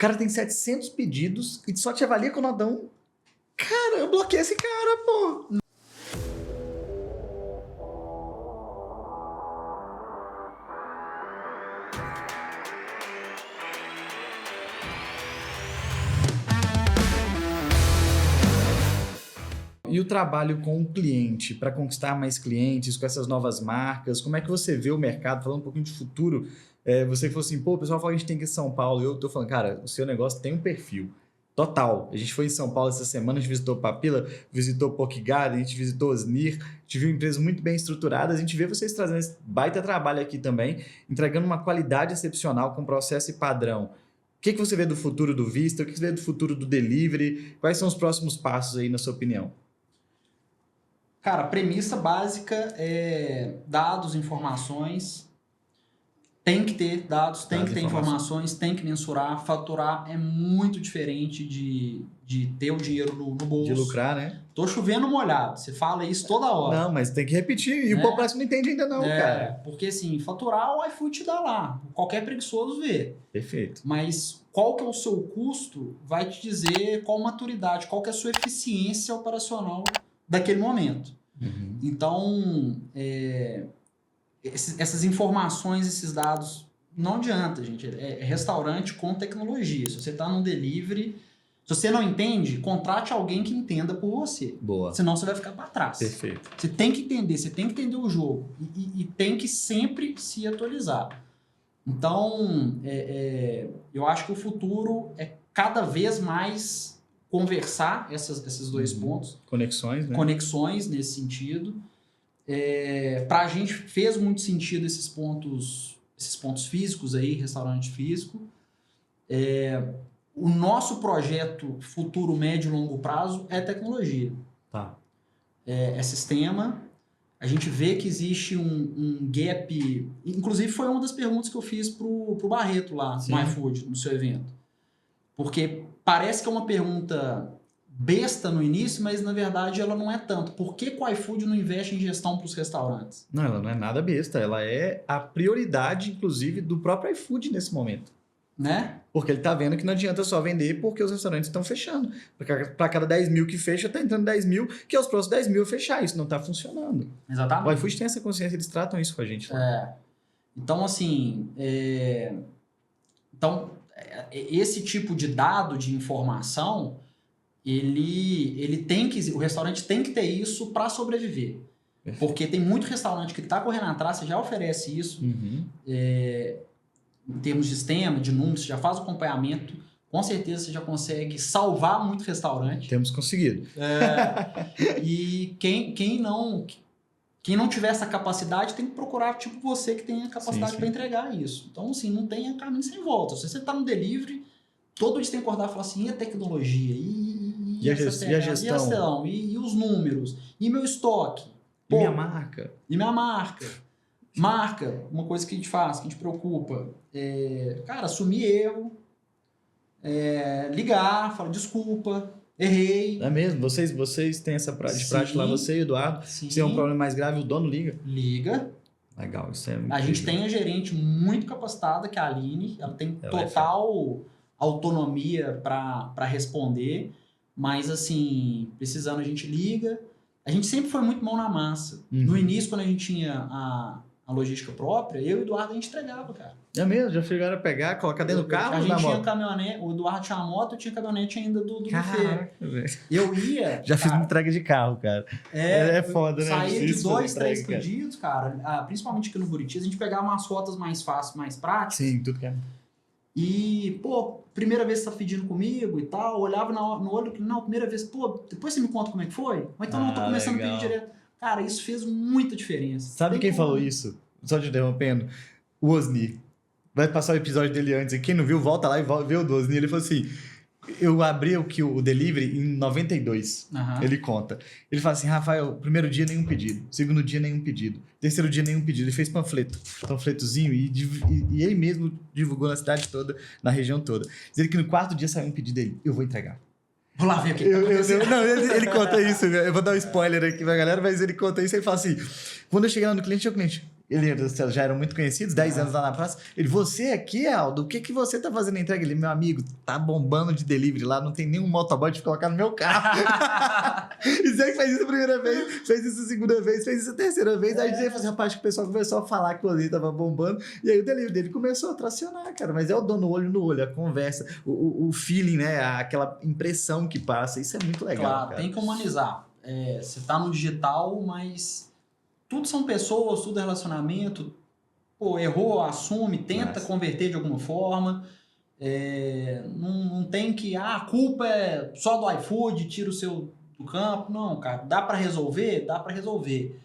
cara tem 700 pedidos e só te avalia com nodão. Cara, eu bloqueei esse cara, pô. E o trabalho com o cliente, para conquistar mais clientes, com essas novas marcas, como é que você vê o mercado? Falando um pouquinho de futuro, você falou assim, pô, o pessoal fala que a gente tem que ir em São Paulo. Eu tô falando, cara, o seu negócio tem um perfil total. A gente foi em São Paulo essa semana, a gente visitou Papila, visitou Poke Garden, a gente visitou Osnir, a gente viu empresas muito bem estruturadas, a gente vê vocês trazendo esse baita trabalho aqui também, entregando uma qualidade excepcional com processo e padrão. O que você vê do futuro do Vista? O que você vê do futuro do delivery? Quais são os próximos passos aí, na sua opinião? Cara, a premissa básica é dados, informações. Tem que ter dados, tem que ter informações, tem que mensurar. Faturar é muito diferente de ter o dinheiro no bolso. De lucrar, né? Tô chovendo molhado, você fala isso toda hora. Não, mas tem que repetir. E o população não entende ainda não, cara. Porque assim, faturar o iFood te dá lá. Qualquer preguiçoso vê. Perfeito. Mas qual que é o seu custo vai te dizer qual maturidade, qual que é a sua eficiência operacional daquele momento. Uhum. Então, essas informações, esses dados, não adianta, gente. É restaurante com tecnologia. Se você está num delivery, se você não entende, contrate alguém que entenda por você. Boa. Senão você vai ficar para trás. Perfeito. Você tem que entender, você tem que entender o jogo. E tem que sempre se atualizar. Então, eu acho que o futuro é cada vez mais conversar esses dois pontos. Conexões, né? Conexões nesse sentido. Para a gente fez muito sentido esses pontos físicos aí, restaurante físico. O nosso projeto futuro, médio e longo prazo é tecnologia. Tá. É sistema. A gente vê que existe um gap. Inclusive, foi uma das perguntas que eu fiz pro Barreto lá, no iFood, no seu evento. Porque parece que é uma pergunta besta no início, mas na verdade ela não é tanto. Por que o iFood não investe em gestão para os restaurantes? Não, ela não é nada besta. Ela é a prioridade, inclusive, do próprio iFood nesse momento. Né? Porque ele tá vendo que não adianta só vender porque os restaurantes estão fechando. Para cada 10 mil que fecha, tá entrando 10 mil, que é os próximos 10 mil fechar. Isso não tá funcionando. Exatamente. O iFood tem essa consciência, eles tratam isso com a gente. Então, assim... esse tipo de dado, de informação, ele tem que... O restaurante tem que ter isso para sobreviver. Perfeito. Porque tem muito restaurante que está correndo atrás, você já oferece isso. Uhum. Em termos de sistema, de números, você já faz o acompanhamento. Com certeza você já consegue salvar muito restaurante. Temos conseguido. E quem não tiver essa capacidade tem que procurar tipo você que tem a capacidade para entregar isso. Então, assim, não tem caminho sem volta. Se você está no delivery, todo dia você tem que acordar e falar assim, e a tecnologia? E a gestão? E os números? E meu estoque? E minha marca? E minha marca? Marca, uma coisa que a gente faz, que a gente preocupa. Cara, assumir erro, ligar, falar desculpa, errei. É mesmo? Vocês têm essa prática lá, você e o Eduardo. Se é um problema mais grave, o dono liga? Liga. Legal, isso é muito A gente tem a gerente muito capacitada, que é a Aline. Ela tem total autonomia para responder. Mas, assim, precisando, a gente liga. A gente sempre foi muito mão na massa. Uhum. No início, quando a gente tinha a logística própria, eu e o Eduardo a gente entregava, cara. É mesmo? Já chegaram a pegar, colocar dentro do carro? A gente tinha caminhonete, o Eduardo tinha uma moto, eu tinha caminhonete ainda do buffet. Eu ia... Já fiz uma entrega de carro, cara. É foda, né? Saía de 2, 3 pedidos, cara. Principalmente aqui no Buritis, a gente pegava umas rotas mais fáceis, mais práticas. Sim, tudo que é. E, primeira vez que você tá pedindo comigo e tal, olhava no olho, não, primeira vez, depois você me conta como é que foi? Ou então não, tô começando a pedir direto. Cara, isso fez muita diferença. Sabe quem falou isso? Só te interrompendo. O Osni. Vai passar o episódio dele antes. E quem não viu, volta lá e vê o do Osni. Ele falou assim, eu abri o delivery em 92. Uhum. Ele conta. Ele fala assim, Rafael, primeiro dia nenhum pedido. Segundo dia nenhum pedido. Terceiro dia nenhum pedido. Ele fez panfletozinho e ele mesmo divulgou na cidade toda, na região toda. Dizendo que no quarto dia saiu um pedido dele. Eu vou entregar. Vou lá ver o que Não, ele conta isso. Eu vou dar um spoiler aqui pra galera, mas ele conta isso e ele fala assim, quando eu cheguei lá no cliente, Eles já eram muito conhecidos, 10 anos lá na praça. Ele, você aqui, Aldo, o que você tá fazendo a entrega? Ele, meu amigo, tá bombando de delivery lá, não tem nenhum motoboy de colocar no meu carro. E você que fez isso a primeira vez, fez isso a segunda vez, fez isso a terceira vez. Aí você falou, rapaz, que o pessoal começou a falar que o ali tava bombando. E aí o delivery dele começou a tracionar, cara. Mas é o dono olho no olho, a conversa, o feeling, né? Aquela impressão que passa. Isso é muito legal, claro, cara. tem que humanizar. Você tá no digital, mas tudo são pessoas, tudo é relacionamento. Pô, errou, assume, tenta converter de alguma forma. Não tem que, a culpa é só do iFood, tira o seu do campo. Não, cara, dá para resolver? Dá para resolver.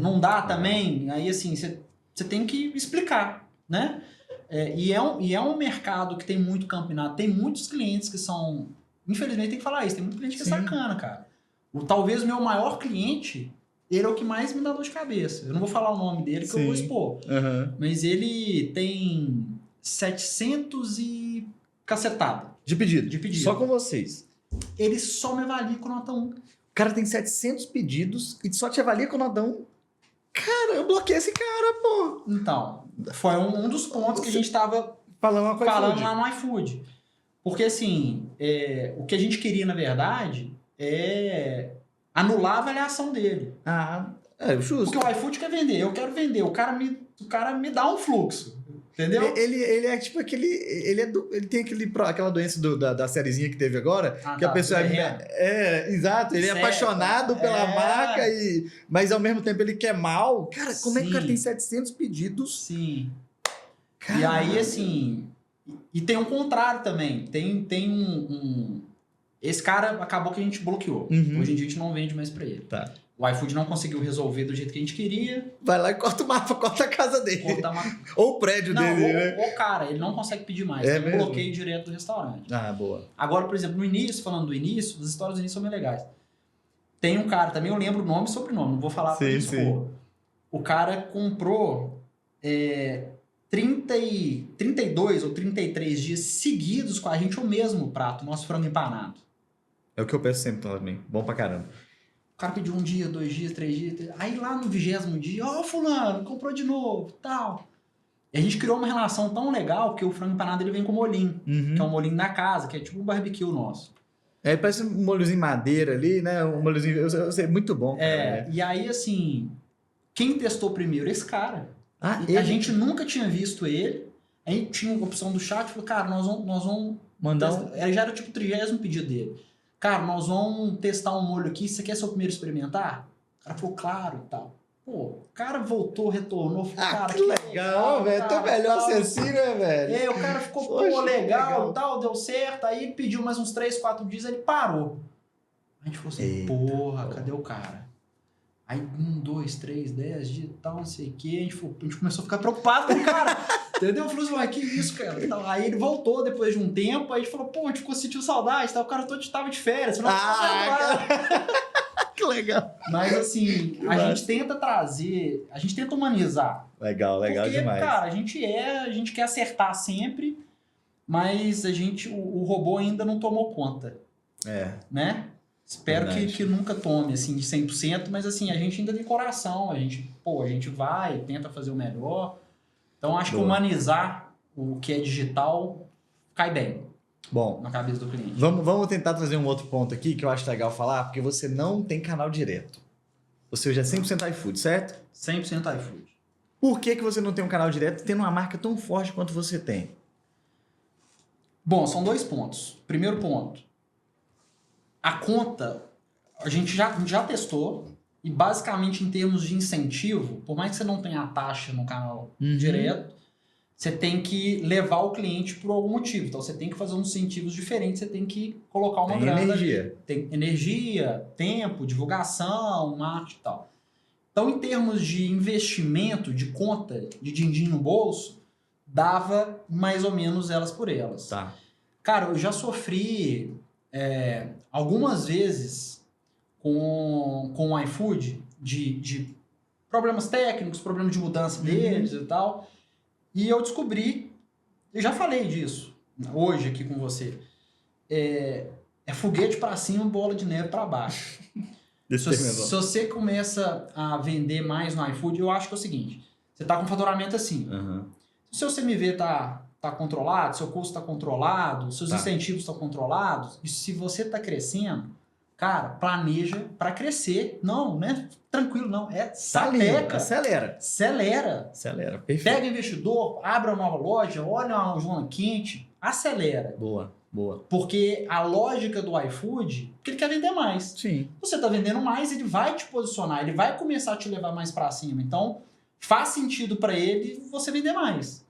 Não dá também, aí assim, você tem que explicar, né? E é um mercado que tem muito campeonato, tem muitos clientes que são, infelizmente tem que falar isso, tem muito cliente que é sacana, cara. Talvez o meu maior cliente, ele é o que mais me dá dor de cabeça. Eu não vou falar o nome dele, que eu vou expor. Mas ele tem 700 e cacetada. De pedido. De pedido. Só com vocês. Ele só me avalia com nota 1. O cara tem 700 pedidos e só te avalia com nota 1. Cara, eu bloqueei esse cara, pô. Então, foi um dos pontos que a gente tava falando lá no iFood. Porque, assim, o que a gente queria, na verdade, é anular a avaliação dele. Justo. Porque o iFood quer vender, eu quero vender. O cara me dá um fluxo. Entendeu? Ele é tipo aquele. Ele tem aquela doença da sériezinha que teve agora. Que a pessoa exato. Ele é apaixonado pela marca, mas ao mesmo tempo ele quer mal. Cara, como é que o cara tem 700 pedidos? Sim. Caramba. E aí, assim. E tem um contrário também. Tem esse cara acabou que a gente bloqueou. Hoje em dia a gente não vende mais pra ele. Tá. O iFood não conseguiu resolver do jeito que a gente queria. Vai lá e corta o mapa, corta a casa dele. Ou o prédio dele, né? Ou cara, ele não consegue pedir mais. Tem um bloqueio direto do restaurante. Boa. Agora, por exemplo, no início, falando do início, as histórias do início são bem legais. Tem um cara, também eu lembro o nome e sobrenome, não vou falar pra expor. O cara comprou 32 ou 33 dias seguidos com a gente o mesmo prato, nosso frango empanado. É o que eu peço sempre também. Bom pra caramba. O cara pediu 1 dia, 2 dias, 3 dias. Aí lá no 20º dia, fulano, comprou de novo, tal. E a gente criou uma relação tão legal que o frango empanado ele vem com molhinho, que é um molhinho da casa, que é tipo um barbecue nosso. Parece um molhozinho madeira ali, né? Um molhozinho, eu sei, muito bom. Cara, E aí assim, quem testou primeiro? Esse cara. A gente nunca tinha visto ele. Aí tinha a opção do chat, falou, cara, nós vamos mandar já era tipo o 30º pedido dele. Cara, nós vamos testar um molho aqui, você quer ser o primeiro a experimentar? O cara falou, claro, e tal. Pô, o cara voltou, retornou, falou, cara, que legal, velho, tô melhor ser assim, né, velho? O cara ficou, legal, tal, deu certo, aí ele pediu mais uns 3, 4 dias, ele parou. A gente falou assim, cadê o cara? Aí 1, 2, 3, 10 dias, tal, não sei o que, a gente começou a ficar preocupado com o cara. Entendeu? Falou assim, que isso, cara? Então, aí ele voltou depois de um tempo, aí a gente falou, a gente sentiu saudade, o cara todo tava de férias. Que legal. Mas assim, gente tenta trazer, a gente tenta humanizar. Legal porque, demais. Cara, a gente quer acertar sempre, mas o robô ainda não tomou conta. Né? Espero que nunca tome, assim, de 100%, mas assim, a gente ainda tem coração, a gente vai, tenta fazer o melhor. Então, acho que humanizar o que é digital cai bem. Bom, na cabeça do cliente. Vamos tentar trazer um outro ponto aqui que eu acho legal falar, porque você não tem canal direto. Ou seja, é 100% iFood, certo? 100% iFood. Por que você não tem um canal direto tendo uma marca tão forte quanto você tem? Bom, são 2 pontos. Primeiro ponto. A conta, a gente já testou e basicamente em termos de incentivo, por mais que você não tenha a taxa no canal direto, você tem que levar o cliente por algum motivo. Então, você tem que fazer uns incentivos diferentes, você tem que colocar uma grana. Tem energia, tempo, divulgação, marketing e tal. Então, em termos de investimento, de conta, de din-din no bolso, dava mais ou menos elas por elas. Tá. Cara, eu já sofri algumas vezes com o iFood de problemas técnicos, problemas de mudança deles e tal. E eu descobri, eu já falei disso hoje aqui com você, é foguete para cima, bola de neve para baixo. Se você começa a vender mais no iFood, eu acho que é o seguinte, você tá com faturamento assim. Se o seu CMV tá controlado, seu custo tá controlado, seus incentivos estão controlados, e se você tá crescendo, cara, planeja para crescer. Não é tranquilo, não. É sapeca. Acelera. Perfeito. Pega investidor, abre uma nova loja, olha uma zona quente, acelera. Boa. Porque a lógica do iFood, porque ele quer vender mais. Sim. Você tá vendendo mais, ele vai te posicionar, ele vai começar a te levar mais para cima. Então, faz sentido para ele você vender mais.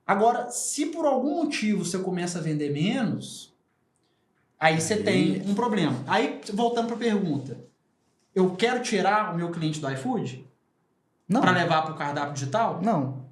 Agora, se por algum motivo você começa a vender menos, aí você tem um problema. Aí, voltando para a pergunta, eu quero tirar o meu cliente do iFood? Não. Para levar para o cardápio digital? Não,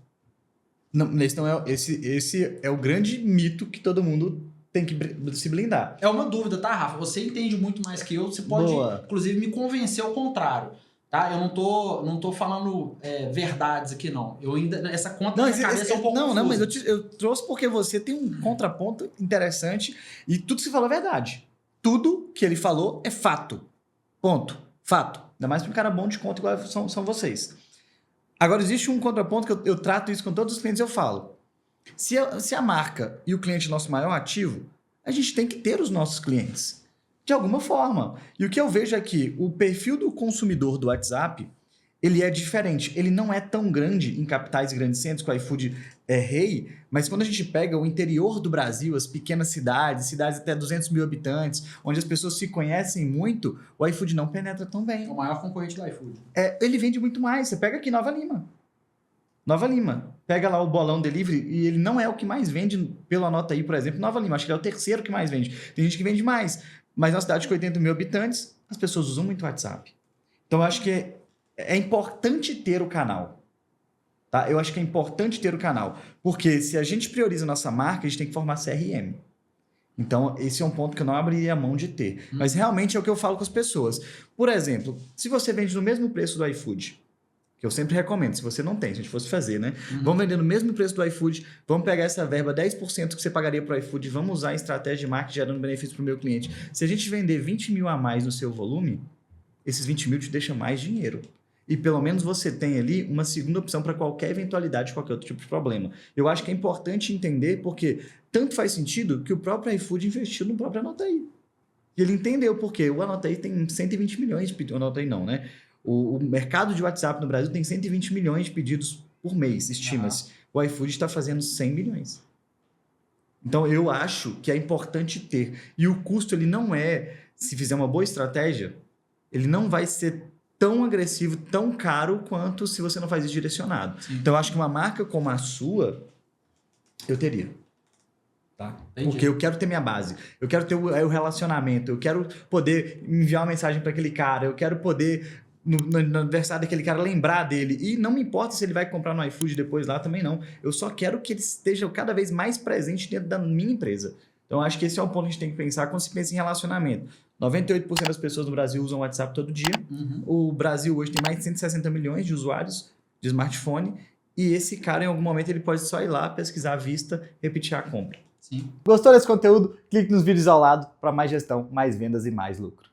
esse é o grande mito que todo mundo tem que se blindar. É uma dúvida, tá, Rafa? Você entende muito mais que eu, você pode, inclusive, me convencer ao contrário. Tá? Eu não tô falando verdades aqui, não. Eu ainda, essa conta na minha cabeça é um pouco confusa. Mas eu trouxe porque você tem um contraponto interessante e tudo que você falou é verdade. Tudo que ele falou é fato. Ponto. Fato. Ainda mais para um cara bom de conta igual são vocês. Agora, existe um contraponto que eu trato isso com todos os clientes, eu falo. Se a marca e o cliente é nosso maior ativo, a gente tem que ter os nossos clientes. De alguma forma. E o que eu vejo é que o perfil do consumidor do WhatsApp, ele é diferente. Ele não é tão grande em capitais e grandes centros, que o iFood é rei, mas quando a gente pega o interior do Brasil, as pequenas cidades até 200 mil habitantes, onde as pessoas se conhecem muito, o iFood não penetra tão bem. É o maior concorrente do iFood. Ele vende muito mais. Você pega aqui Nova Lima. Pega lá o bolão delivery e ele não é o que mais vende pelo Anota Aí, por exemplo. Nova Lima, acho que ele é o terceiro que mais vende. Tem gente que vende mais. Mas na cidade com 80 mil habitantes, as pessoas usam muito o WhatsApp. Então, eu acho que é importante ter o canal. Tá? Eu acho que é importante ter o canal. Porque se a gente prioriza a nossa marca, a gente tem que formar CRM. Então, esse é um ponto que eu não abriria a mão de ter. Mas realmente é o que eu falo com as pessoas. Por exemplo, se você vende no mesmo preço do iFood, que eu sempre recomendo, se você não tem, se a gente fosse fazer, né? Vamos vender no mesmo preço do iFood, vamos pegar essa verba, 10% que você pagaria para o iFood, vamos usar em estratégia de marketing gerando benefício para o meu cliente. Se a gente vender 20 mil a mais no seu volume, esses 20 mil te deixam mais dinheiro. E pelo menos você tem ali uma segunda opção para qualquer eventualidade, qualquer outro tipo de problema. Eu acho que é importante entender porque tanto faz sentido que o próprio iFood investiu no próprio Anota Aí. E ele entendeu por quê. O Anota Aí tem 120 milhões de pedidos. Anota Aí não, né? O mercado de WhatsApp no Brasil tem 120 milhões de pedidos por mês, estima-se. O iFood está fazendo 100 milhões. Então, eu acho que é importante ter. E o custo, ele não é, se fizer uma boa estratégia, ele não vai ser tão agressivo, tão caro, quanto se você não faz isso direcionado. Sim. Então, eu acho que uma marca como a sua, eu teria. Tá? Porque eu quero ter minha base, eu quero ter o relacionamento, eu quero poder enviar uma mensagem para aquele cara, eu quero poder... No aniversário daquele cara, lembrar dele. E não me importa se ele vai comprar no iFood depois lá, também não. Eu só quero que ele esteja cada vez mais presente dentro da minha empresa. Então, acho que esse é o ponto que a gente tem que pensar quando se pensa em relacionamento. 98% das pessoas no Brasil usam o WhatsApp todo dia. O Brasil hoje tem mais de 160 milhões de usuários de smartphone. E esse cara, em algum momento, ele pode só ir lá, pesquisar à vista, repetir a compra. Sim. Gostou desse conteúdo? Clique nos vídeos ao lado para mais gestão, mais vendas e mais lucro.